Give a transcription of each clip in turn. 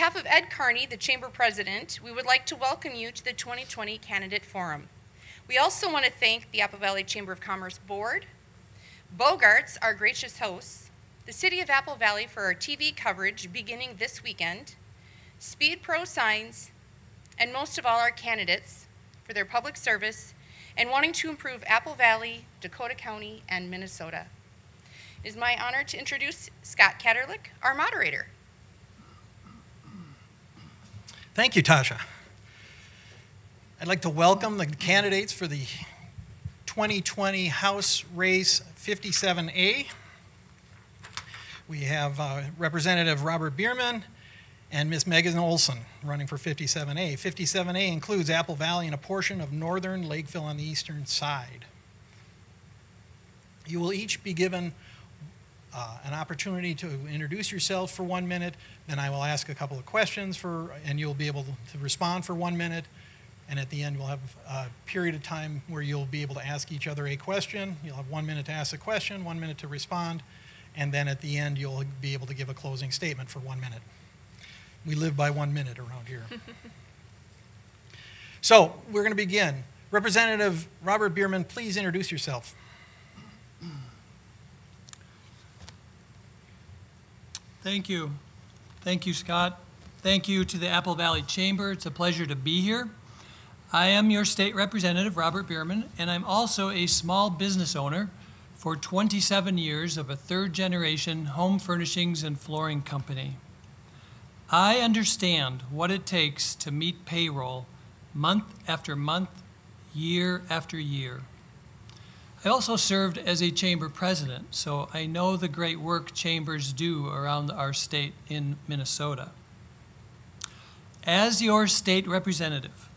behalf of Ed Carney, the Chamber President, we would like to welcome you to the 2020 Candidate Forum. We also want to thank the Apple Valley Chamber of Commerce Board, Bogarts, our gracious hosts, the City of Apple Valley for our TV coverage beginning this weekend, Speed Pro Signs, and most of all our candidates for their public service and wanting to improve Apple Valley, Dakota County, and Minnesota. It is my honor to introduce Scott Catterlick, our moderator. Thank you, Tasha. I'd like to welcome the candidates for the 2020 House Race 57A. We have Representative Robert Bierman and Ms. Megan Olson running for 57A. 57A includes Apple Valley and a portion of northern Lakeville on the eastern side. You will each be given an opportunity to introduce yourself for 1 minute, then I will ask a couple of questions and you'll be able to respond for 1 minute, and at the end we'll have a period of time where you'll be able to ask each other a question. You'll have 1 minute to ask a question, 1 minute to respond, and then at the end you'll be able to give a closing statement for 1 minute. We live by 1 minute around here. So we're going to begin. Representative Robert Bierman, please introduce yourself. Thank you. Thank you, Scott. Thank you to the Apple Valley Chamber. It's a pleasure to be here. I am your state representative, Robert Bierman, and I'm also a small business owner for 27 years of a third-generation home furnishings and flooring company. I understand what it takes to meet payroll month after month, year after year. I also served as a chamber president, so I know the great work chambers do around our state in Minnesota. As your state representative,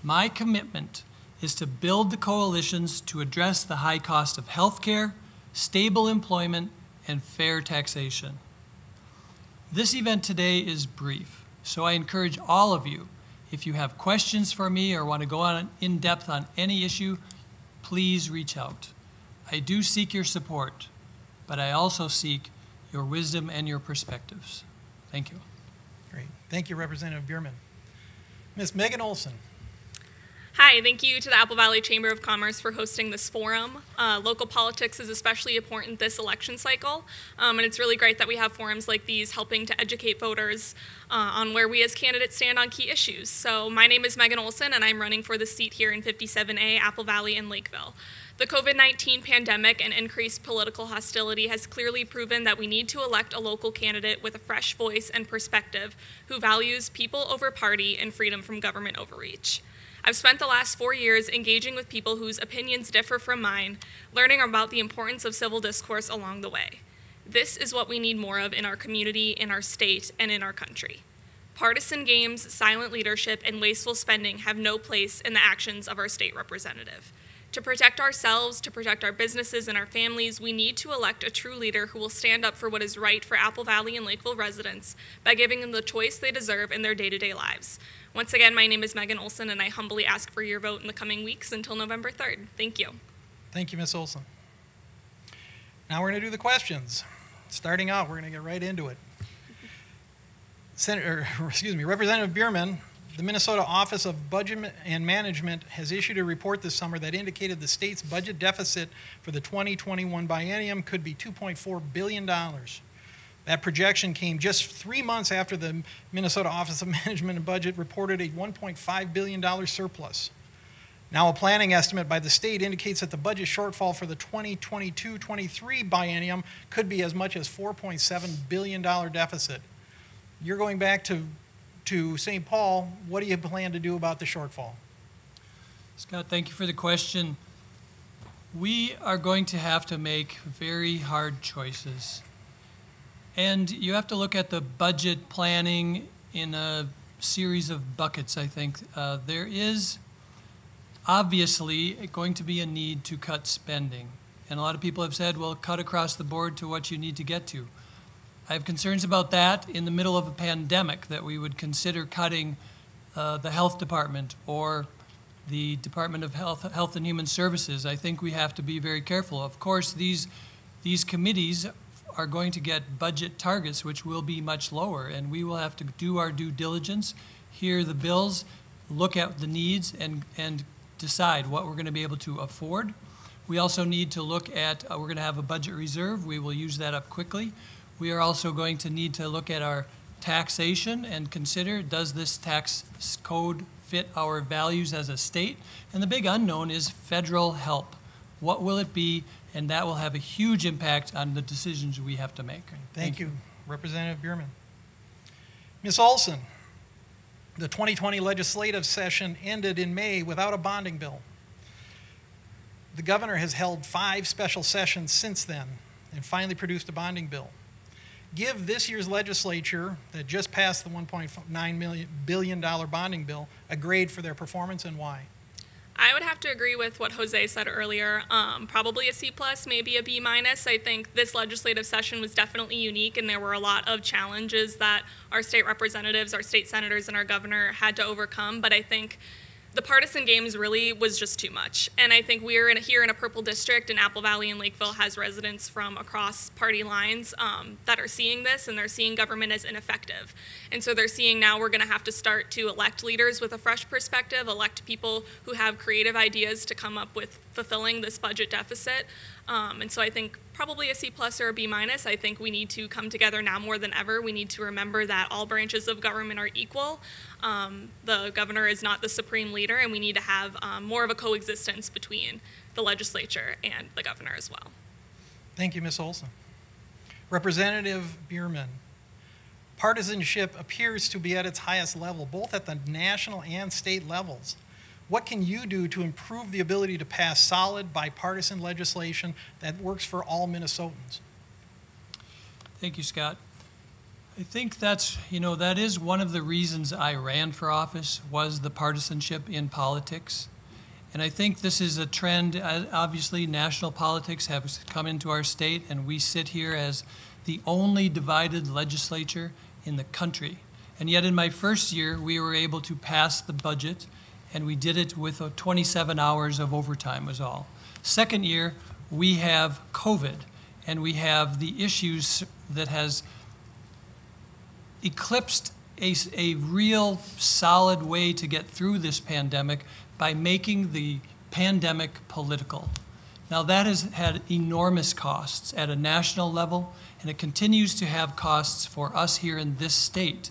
my commitment is to build the coalitions to address the high cost of health care, stable employment, and fair taxation. This event today is brief, so I encourage all of you, if you have questions for me or want to go on in depth on any issue, please reach out. I do seek your support, but I also seek your wisdom and your perspectives. Thank you. Great. Thank you, Representative Bierman. Ms. Megan Olson. Hi, thank you to the Apple Valley Chamber of Commerce for hosting this forum. Local politics is especially important this election cycle, and it's really great that we have forums like these helping to educate voters on where we as candidates stand on key issues. So my name is Megan Olson, and I'm running for the seat here in 57A, Apple Valley and Lakeville. The COVID-19 pandemic and increased political hostility has clearly proven that we need to elect a local candidate with a fresh voice and perspective who values people over party and freedom from government overreach. I've spent the last 4 years engaging with people whose opinions differ from mine, learning about the importance of civil discourse along the way. This is what we need more of in our community, in our state, and in our country. Partisan games, silent leadership, and wasteful spending have no place in the actions of our state representative. To protect ourselves, to protect our businesses and our families, we need to elect a true leader who will stand up for what is right for Apple Valley and Lakeville residents by giving them the choice they deserve in their day-to-day lives. Once again, my name is Megan Olson, and I humbly ask for your vote in the coming weeks until November 3rd. Thank you. Thank you, Ms. Olson. Now we're going to do the questions. Starting out, we're going to get right into it. Representative Bierman, the Minnesota Office of Budget and Management has issued a report this summer that indicated the state's budget deficit for the 2021 biennium could be $2.4 billion. That projection came just 3 months after the Minnesota Office of Management and Budget reported a $1.5 billion surplus. Now a planning estimate by the state indicates that the budget shortfall for the 2022-23 biennium could be as much as $4.7 billion deficit. You're going back to St. Paul. What do you plan to do about the shortfall? Scott, thank you for the question. We are going to have to make very hard choices. And you have to look at the budget planning in a series of buckets, I think. There is obviously going to be a need to cut spending. And a lot of people have said, well, cut across the board to what you need to get to. I have concerns about that in the middle of a pandemic, that we would consider cutting the health department or the Department of Health and Human Services. I think we have to be very careful. Of course, these committees are going to get budget targets which will be much lower, and we will have to do our due diligence, hear the bills, look at the needs, and decide what we're going to be able to afford. We also need to look at, we're going to have a budget reserve. We will use that up quickly. We are also going to need to look at our taxation and consider, does this tax code fit our values as a state? And the big unknown is federal help. What will it be? And that will have a huge impact on the decisions we have to make. Thank you. Representative Bierman. Ms. Olson, the 2020 legislative session ended in May without a bonding bill. The governor has held 5 special sessions since then and finally produced a bonding bill. Give this year's legislature that just passed the $1.9 billion bonding bill a grade for their performance, and why? I would have to agree with what Jose said earlier. Probably a C+, maybe a B-. I think this legislative session was definitely unique, and there were a lot of challenges that our state representatives, our state senators, and our governor had to overcome. But I think the partisan games really was just too much. And I think we're here in a purple district, and Apple Valley and Lakeville has residents from across party lines that are seeing this, and they're seeing government as ineffective. And so they're seeing now we're going to have to start to elect leaders with a fresh perspective, elect people who have creative ideas to come up with fulfilling this budget deficit. And so I think probably a C+ or a B-. I think we need to come together now more than ever. We need to remember that all branches of government are equal. The governor is not the supreme leader, and we need to have more of a coexistence between the legislature and the governor as well. Thank you, Ms. Olson. Representative Bierman, partisanship appears to be at its highest level, both at the national and state levels. What can you do to improve the ability to pass solid bipartisan legislation that works for all Minnesotans? Thank you, Scott. I think that is one of the reasons I ran for office, was the partisanship in politics. And I think this is a trend. Obviously, national politics have come into our state, and we sit here as the only divided legislature in the country. And yet in my first year, we were able to pass the budget, and we did it with 27 hours of overtime was all. Second year, we have COVID, and we have the issues that has eclipsed a real solid way to get through this pandemic by making the pandemic political. Now that has had enormous costs at a national level, and it continues to have costs for us here in this state.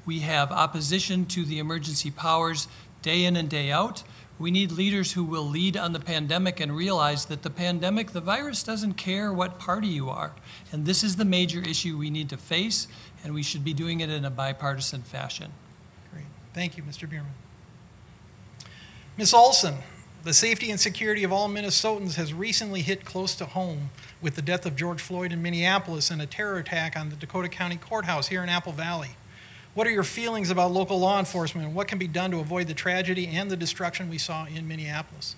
We have opposition to the emergency powers day in and day out. We need leaders who will lead on the pandemic and realize that the pandemic, the virus doesn't care what party you are. And this is the major issue we need to face, and we should be doing it in a bipartisan fashion. Great. Thank you, Mr. Bierman. Ms. Olson, the safety and security of all Minnesotans has recently hit close to home with the death of George Floyd in Minneapolis and a terror attack on the Dakota County Courthouse here in Apple Valley. What are your feelings about local law enforcement, and what can be done to avoid the tragedy and the destruction we saw in Minneapolis?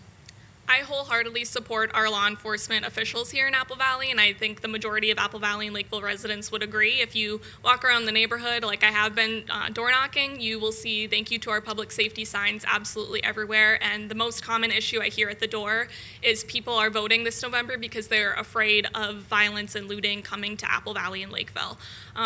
I wholeheartely support our law enforcement officials here in Apple Valley, and I think the majority of Apple Valley and Lakeville residents would agree. If you walk around the neighborhood, like I have been door knocking, you will see "Thank you to our public safety" signs absolutely everywhere. And the most common issue I hear at the door is people are voting this November because they're afraid of violence and looting coming to Apple Valley and Lakeville.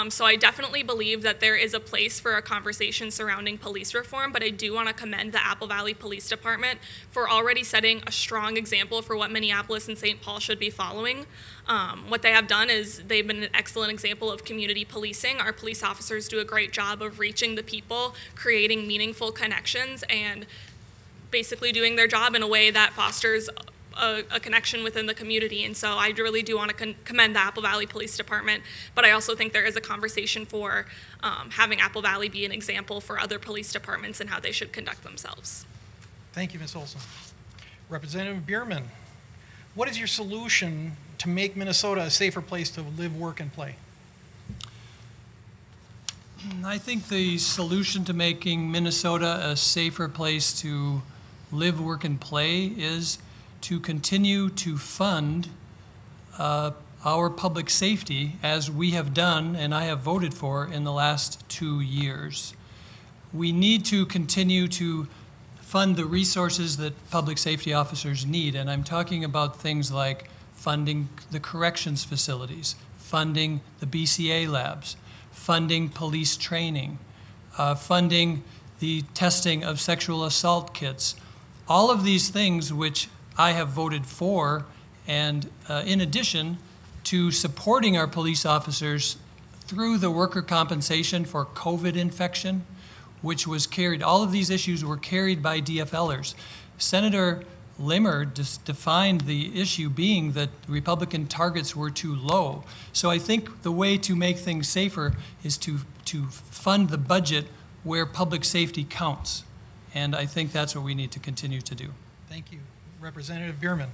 So I definitely believe that there is a place for a conversation surrounding police reform, but I do want to commend the Apple Valley Police Department for already setting a strong example for what Minneapolis and St. Paul should be following. What they have done is they've been an excellent example of community policing. Our police officers do a great job of reaching the people, creating meaningful connections, and basically doing their job in a way that fosters a connection within the community. And so I really do want to commend the Apple Valley Police Department, but I also think there is a conversation for having Apple Valley be an example for other police departments and how they should conduct themselves. Thank you, Ms. Olson. Representative Bierman, what is your solution to make Minnesota a safer place to live, work, and play? I think the solution to making Minnesota a safer place to live, work, and play is to continue to fund our public safety as we have done and I have voted for in the last 2 years. We need to continue to fund the resources that public safety officers need, and I'm talking about things like funding the corrections facilities, funding the BCA labs, funding police training, funding the testing of sexual assault kits. All of these things which I have voted for, and in addition to supporting our police officers through the worker compensation for COVID infection, which was carried, all of these issues were carried by DFLers. Senator Limmer defined the issue being that Republican targets were too low. So I think the way to make things safer is to fund the budget where public safety counts. And I think that's what we need to continue to do. Thank you. Representative Bierman.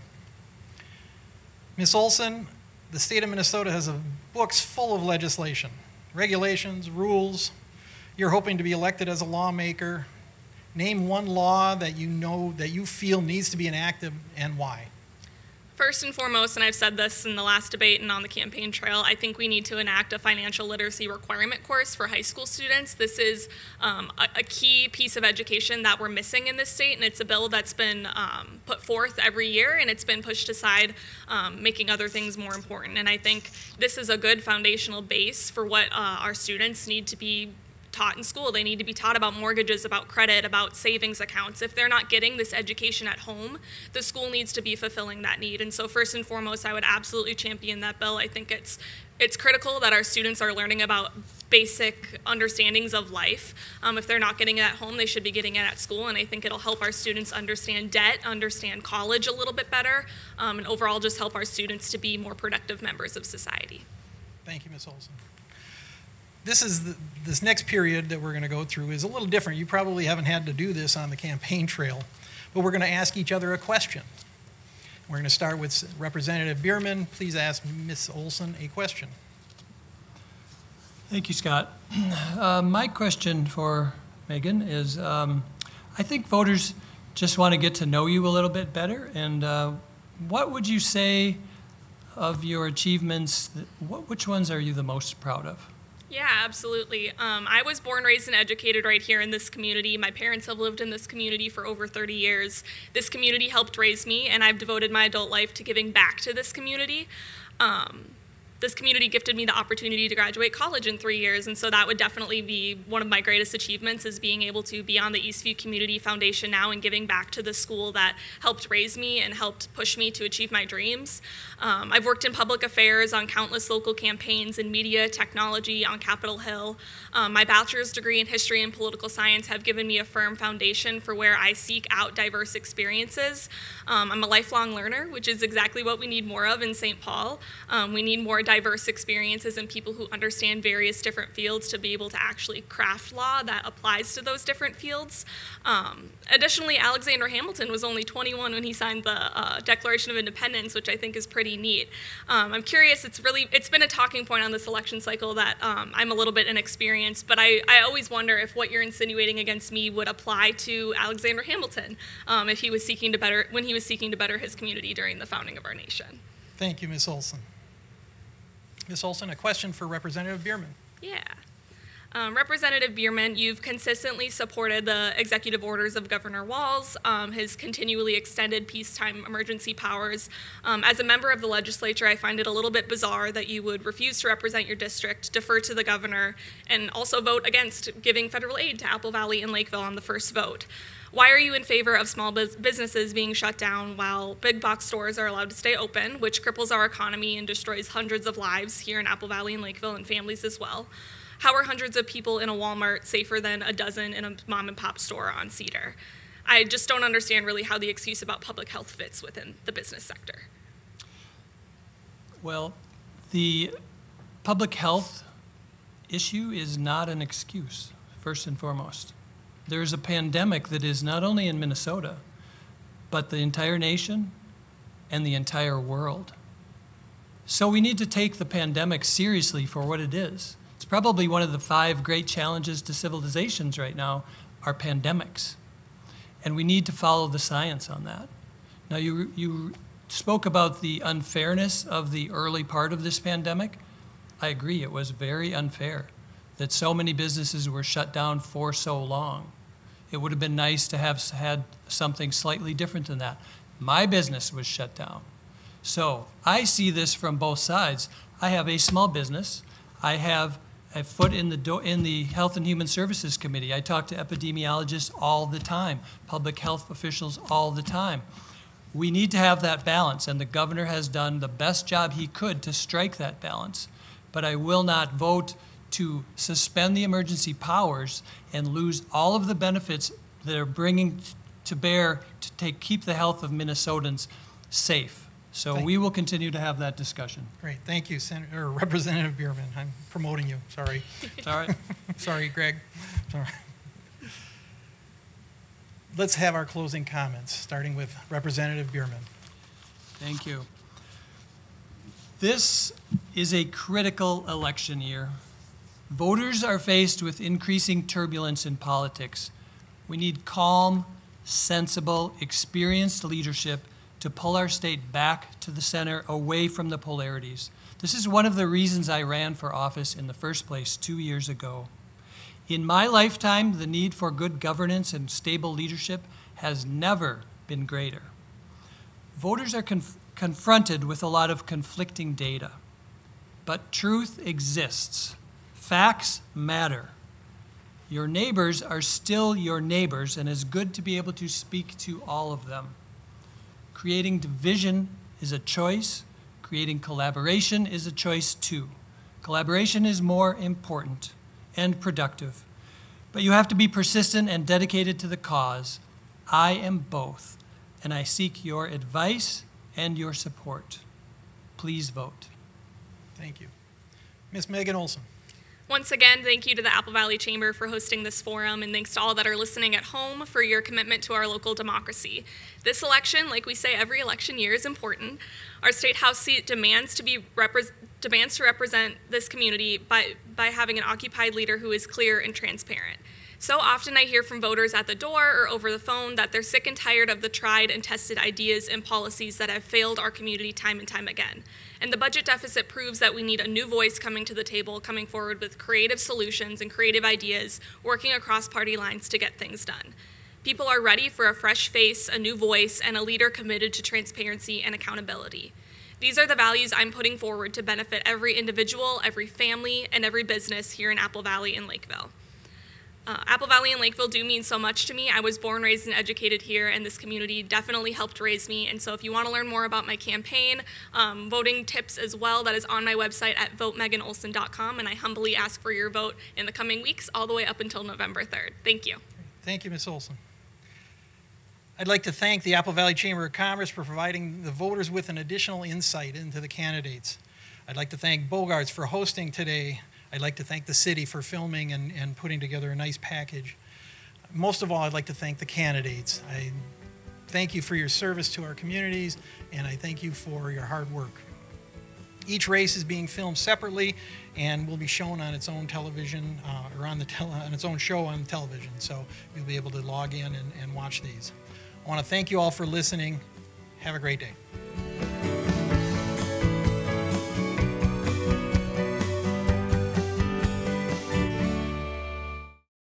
Ms. Olson, the state of Minnesota has books full of legislation, regulations, rules. You're hoping to be elected as a lawmaker. Name one law that you know that you feel needs to be enacted and why. First and foremost, and I've said this in the last debate and on the campaign trail, I think we need to enact a financial literacy requirement course for high school students. This is a key piece of education that we're missing in this state, and it's a bill that's been put forth every year, and it's been pushed aside, making other things more important. And I think this is a good foundational base for what our students need to be taught in school. They need to be taught about mortgages, about credit, about savings accounts. If they're not getting this education at home, the school needs to be fulfilling that need. And so first and foremost, I would absolutely champion that bill. I think it's critical that our students are learning about basic understandings of life. If they're not getting it at home, they should be getting it at school, and I think it'll help our students understand debt, understand college a little bit better, and overall just help our students to be more productive members of society. Thank you, Ms. Olson. This next period that we're going to go through is a little different. You probably haven't had to do this on the campaign trail, but we're going to ask each other a question. We're going to start with Representative Bierman. Please ask Ms. Olson a question. Thank you, Scott. My question for Megan is, I think voters just want to get to know you a little bit better, and what would you say of your achievements, which ones are you the most proud of? Yeah, absolutely. I was born, raised, and educated right here in this community. My parents have lived in this community for over 30 years. This community helped raise me, and I've devoted my adult life to giving back to this community. This community gifted me the opportunity to graduate college in 3 years, and so that would definitely be one of my greatest achievements, is being able to be on the Eastview Community Foundation now and giving back to the school that helped raise me and helped push me to achieve my dreams. I've worked in public affairs on countless local campaigns in media, technology, on Capitol Hill. My bachelor's degree in history and political science have given me a firm foundation for where I seek out diverse experiences. I'm a lifelong learner, which is exactly what we need more of in St. Paul. We need more diverse experiences and people who understand various different fields to be able to actually craft law that applies to those different fields. Additionally, Alexander Hamilton was only 21 when he signed the Declaration of Independence, which I think is pretty neat. I'm curious, it's been a talking point on this election cycle that I'm a little bit inexperienced, but I always wonder if what you're insinuating against me would apply to Alexander Hamilton if he was seeking to better his community during the founding of our nation. Thank you, Ms. Olson. Ms. Olson, a question for Representative Bierman. Yeah. Representative Bierman, you've consistently supported the executive orders of Governor Walz, his continually extended peacetime emergency powers. As a member of the legislature, I find it a little bit bizarre that you would refuse to represent your district, defer to the governor, and also vote against giving federal aid to Apple Valley and Lakeville on the first vote. Why are you in favor of small businesses being shut down while big box stores are allowed to stay open, which cripples our economy and destroys hundreds of lives here in Apple Valley and Lakeville and families as well? How are hundreds of people in a Walmart safer than a dozen in a mom and pop store on Cedar? I just don't understand really how the excuse about public health fits within the business sector. Well, the public health issue is not an excuse, first and foremost. There's a pandemic that is not only in Minnesota, but the entire nation and the entire world. So we need to take the pandemic seriously for what it is. It's probably one of the 5 great challenges to civilizations right now are pandemics. And we need to follow the science on that. Now, you spoke about the unfairness of the early part of this pandemic. I agree, it was very unfair that so many businesses were shut down for so long. It would have been nice to have had something slightly different than that. My business was shut down. So I see this from both sides. I have a small business. I have a foot in the Health and Human Services Committee. I talk to epidemiologists all the time, public health officials all the time. We need to have that balance, and the governor has done the best job he could to strike that balance. But I will not vote to suspend the emergency powers and lose all of the benefits that are bringing to bear to keep the health of Minnesotans safe. So we will continue to have that discussion. Great, thank you, Senator, or Representative Bierman. I'm promoting you, sorry. It's all right. Sorry, Greg. Sorry. Let's have our closing comments, starting with Representative Bierman. Thank you. This is a critical election year. Voters are faced with increasing turbulence in politics. We need calm, sensible, experienced leadership to pull our state back to the center, away from the polarities. This is one of the reasons I ran for office in the first place 2 years ago. In my lifetime, the need for good governance and stable leadership has never been greater. Voters are confronted with a lot of conflicting data, but truth exists. Facts matter. Your neighbors are still your neighbors, and it's good to be able to speak to all of them. Creating division is a choice. Creating collaboration is a choice too. Collaboration is more important and productive, but you have to be persistent and dedicated to the cause. I am both, and I seek your advice and your support. Please vote. Thank you. Ms. Megan Olson. Once again, thank you to the Apple Valley Chamber for hosting this forum, and thanks to all that are listening at home for your commitment to our local democracy. This election, like we say every election year, is important. Our State House seat demands to represent this community by having an occupied leader who is clear and transparent. So often I hear from voters at the door or over the phone that they're sick and tired of the tried and tested ideas and policies that have failed our community time and time again. And the budget deficit proves that we need a new voice coming to the table, coming forward with creative solutions and creative ideas, working across party lines to get things done. People are ready for a fresh face, a new voice, and a leader committed to transparency and accountability. These are the values I'm putting forward to benefit every individual, every family, and every business here in Apple Valley and Lakeville. Apple Valley and Lakeville do mean so much to me. I was born, raised, and educated here, and this community definitely helped raise me. And so if you want to learn more about my campaign, voting tips as well, that is on my website at votemeganolson.com, and I humbly ask for your vote in the coming weeks all the way up until November 3rd. Thank you. Thank you, Ms. Olson. I'd like to thank the Apple Valley Chamber of Commerce for providing the voters with an additional insight into the candidates. I'd like to thank Bogarts for hosting today. I'd like to thank the city for filming and putting together a nice package. Most of all, I'd like to thank the candidates. I thank you for your service to our communities, and I thank you for your hard work. Each race is being filmed separately and will be shown on its own television or on its own show on television, so you'll be able to log in and watch these. I want to thank you all for listening. Have a great day.